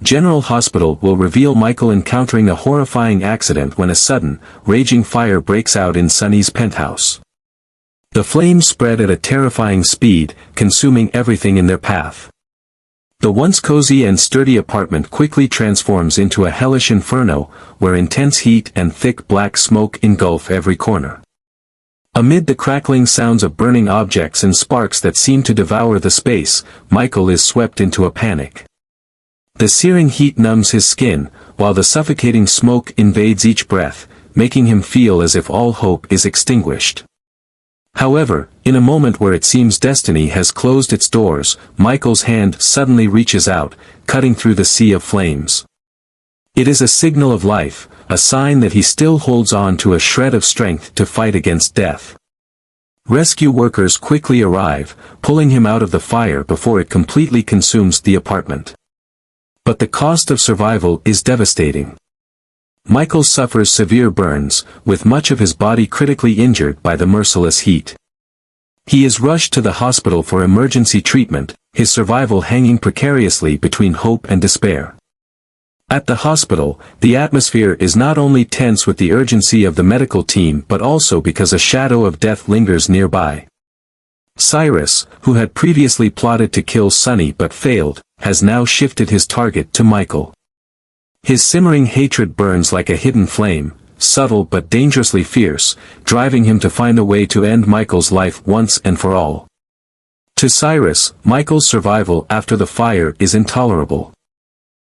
General Hospital will reveal Michael encountering a horrifying accident when a sudden, raging fire breaks out in Sunny's penthouse. The flames spread at a terrifying speed, consuming everything in their path. The once cozy and sturdy apartment quickly transforms into a hellish inferno, where intense heat and thick black smoke engulf every corner. Amid the crackling sounds of burning objects and sparks that seem to devour the space, Michael is swept into a panic. The searing heat numbs his skin, while the suffocating smoke invades each breath, making him feel as if all hope is extinguished. However, in a moment where it seems destiny has closed its doors, Michael's hand suddenly reaches out, cutting through the sea of flames. It is a signal of life, a sign that he still holds on to a shred of strength to fight against death. Rescue workers quickly arrive, pulling him out of the fire before it completely consumes the apartment. But the cost of survival is devastating. Michael suffers severe burns, with much of his body critically injured by the merciless heat. He is rushed to the hospital for emergency treatment, his survival hanging precariously between hope and despair. At the hospital, the atmosphere is not only tense with the urgency of the medical team but also because a shadow of death lingers nearby. Cyrus, who had previously plotted to kill Sunny but failed, has now shifted his target to Michael. His simmering hatred burns like a hidden flame, subtle but dangerously fierce, driving him to find a way to end Michael's life once and for all. To Cyrus, Michael's survival after the fire is intolerable.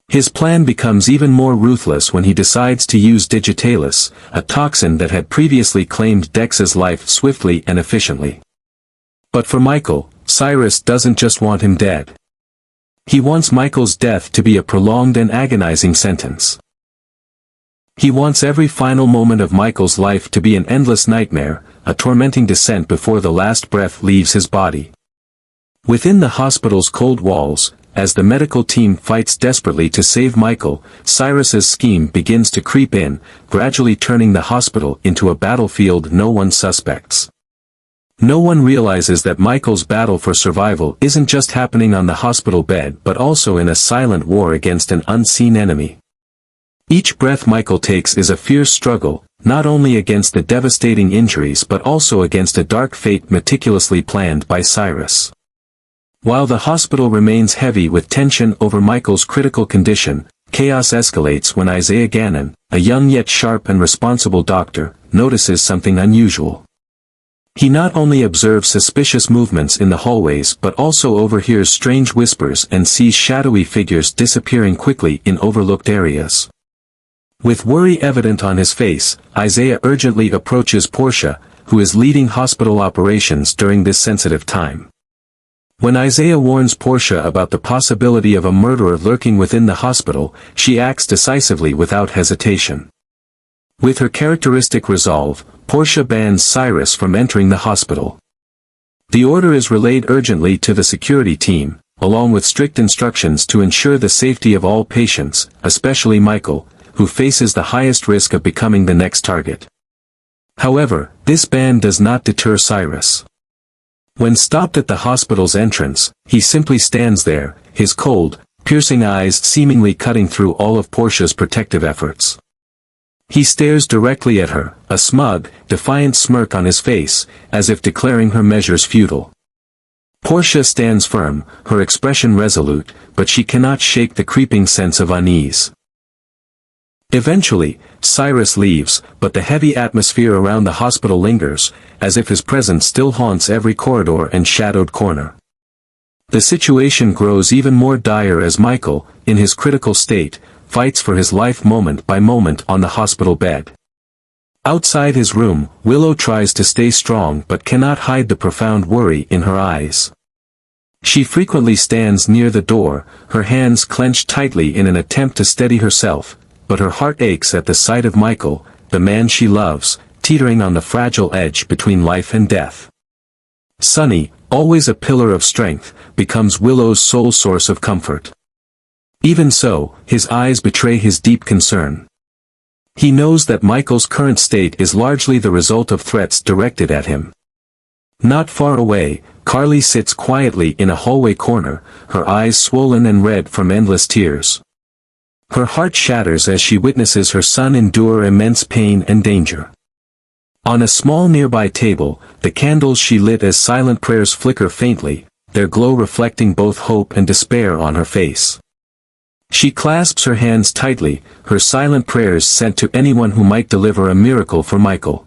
His plan becomes even more ruthless when he decides to use digitalis, a toxin that had previously claimed Dex's life swiftly and efficiently. But for Michael, Cyrus doesn't just want him dead. He wants Michael's death to be a prolonged and agonizing sentence. He wants every final moment of Michael's life to be an endless nightmare, a tormenting descent before the last breath leaves his body. Within the hospital's cold walls, as the medical team fights desperately to save Michael, Cyrus's scheme begins to creep in, gradually turning the hospital into a battlefield no one suspects. No one realizes that Michael's battle for survival isn't just happening on the hospital bed but also in a silent war against an unseen enemy. Each breath Michael takes is a fierce struggle, not only against the devastating injuries but also against a dark fate meticulously planned by Cyrus. While the hospital remains heavy with tension over Michael's critical condition, chaos escalates when Isaiah Gannon, a young yet sharp and responsible doctor, notices something unusual. He not only observes suspicious movements in the hallways but also overhears strange whispers and sees shadowy figures disappearing quickly in overlooked areas. With worry evident on his face, Isaiah urgently approaches Portia, who is leading hospital operations during this sensitive time. When Isaiah warns Portia about the possibility of a murderer lurking within the hospital, she acts decisively without hesitation. With her characteristic resolve, Portia bans Cyrus from entering the hospital. The order is relayed urgently to the security team, along with strict instructions to ensure the safety of all patients, especially Michael, who faces the highest risk of becoming the next target. However, this ban does not deter Cyrus. When stopped at the hospital's entrance, he simply stands there, his cold, piercing eyes seemingly cutting through all of Portia's protective efforts. He stares directly at her, a smug, defiant smirk on his face, as if declaring her measures futile. Portia stands firm, her expression resolute, but she cannot shake the creeping sense of unease. Eventually, Cyrus leaves, but the heavy atmosphere around the hospital lingers, as if his presence still haunts every corridor and shadowed corner. The situation grows even more dire as Michael, in his critical state, fights for his life moment by moment on the hospital bed. Outside his room, Willow tries to stay strong but cannot hide the profound worry in her eyes. She frequently stands near the door, her hands clenched tightly in an attempt to steady herself, but her heart aches at the sight of Michael, the man she loves, teetering on the fragile edge between life and death. Sunny, always a pillar of strength, becomes Willow's sole source of comfort. Even so, his eyes betray his deep concern. He knows that Michael's current state is largely the result of threats directed at him. Not far away, Carly sits quietly in a hallway corner, her eyes swollen and red from endless tears. Her heart shatters as she witnesses her son endure immense pain and danger. On a small nearby table, the candles she lit as silent prayers flicker faintly, their glow reflecting both hope and despair on her face. She clasps her hands tightly, her silent prayers sent to anyone who might deliver a miracle for Michael.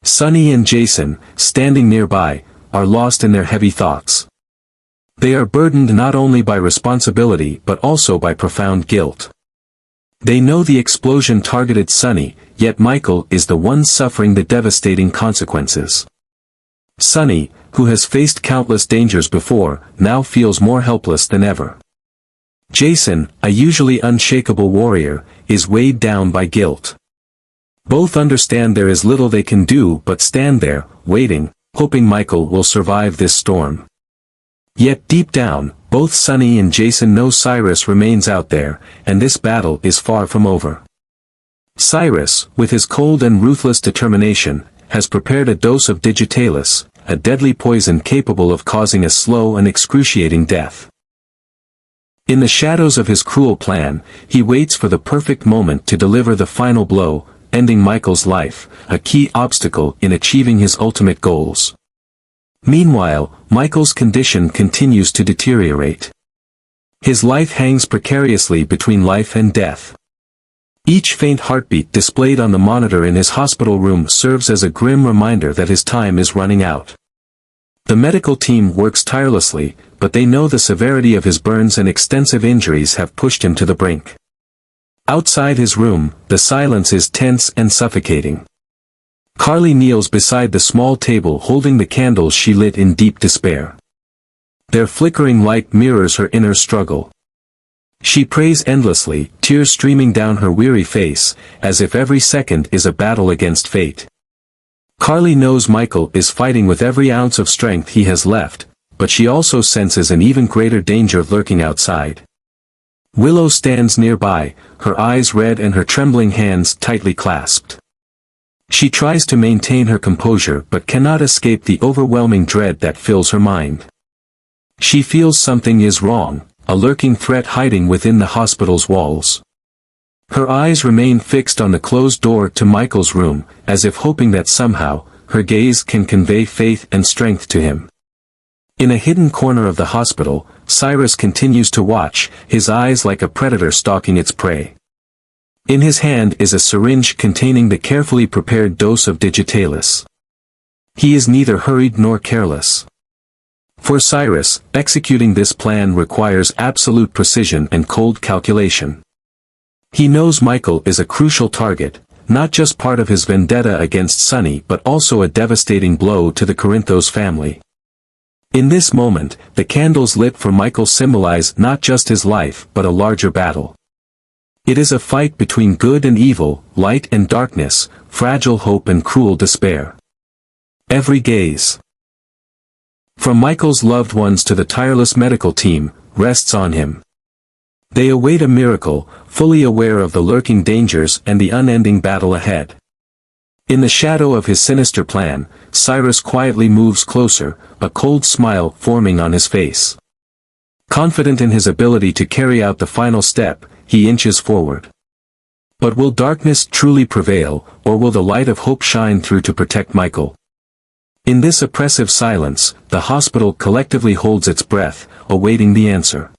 Sunny and Jason, standing nearby, are lost in their heavy thoughts. They are burdened not only by responsibility but also by profound guilt. They know the explosion targeted Sunny, yet Michael is the one suffering the devastating consequences. Sunny, who has faced countless dangers before, now feels more helpless than ever. Jason, a usually unshakable warrior, is weighed down by guilt. Both understand there is little they can do but stand there, waiting, hoping Michael will survive this storm. Yet deep down, both Sunny and Jason know Cyrus remains out there, and this battle is far from over. Cyrus, with his cold and ruthless determination, has prepared a dose of digitalis, a deadly poison capable of causing a slow and excruciating death. In the shadows of his cruel plan, he waits for the perfect moment to deliver the final blow, ending Michael's life, a key obstacle in achieving his ultimate goals. Meanwhile, Michael's condition continues to deteriorate. His life hangs precariously between life and death. Each faint heartbeat displayed on the monitor in his hospital room serves as a grim reminder that his time is running out. The medical team works tirelessly, but they know the severity of his burns and extensive injuries have pushed him to the brink. Outside his room, the silence is tense and suffocating. Carly kneels beside the small table holding the candles she lit in deep despair. Their flickering light mirrors her inner struggle. She prays endlessly, tears streaming down her weary face, as if every second is a battle against fate. Carly knows Michael is fighting with every ounce of strength he has left, but she also senses an even greater danger lurking outside. Willow stands nearby, her eyes red and her trembling hands tightly clasped. She tries to maintain her composure but cannot escape the overwhelming dread that fills her mind. She feels something is wrong, a lurking threat hiding within the hospital's walls. Her eyes remain fixed on the closed door to Michael's room, as if hoping that somehow, her gaze can convey faith and strength to him. In a hidden corner of the hospital, Cyrus continues to watch, his eyes like a predator stalking its prey. In his hand is a syringe containing the carefully prepared dose of digitalis. He is neither hurried nor careless. For Cyrus, executing this plan requires absolute precision and cold calculation. He knows Michael is a crucial target, not just part of his vendetta against Sunny but also a devastating blow to the Corinthos family. In this moment, the candles lit for Michael symbolize not just his life but a larger battle. It is a fight between good and evil, light and darkness, fragile hope and cruel despair. Every gaze, from Michael's loved ones to the tireless medical team, rests on him. They await a miracle, fully aware of the lurking dangers and the unending battle ahead. In the shadow of his sinister plan, Cyrus quietly moves closer, a cold smile forming on his face. Confident in his ability to carry out the final step, he inches forward. But will darkness truly prevail, or will the light of hope shine through to protect Michael? In this oppressive silence, the hospital collectively holds its breath, awaiting the answer.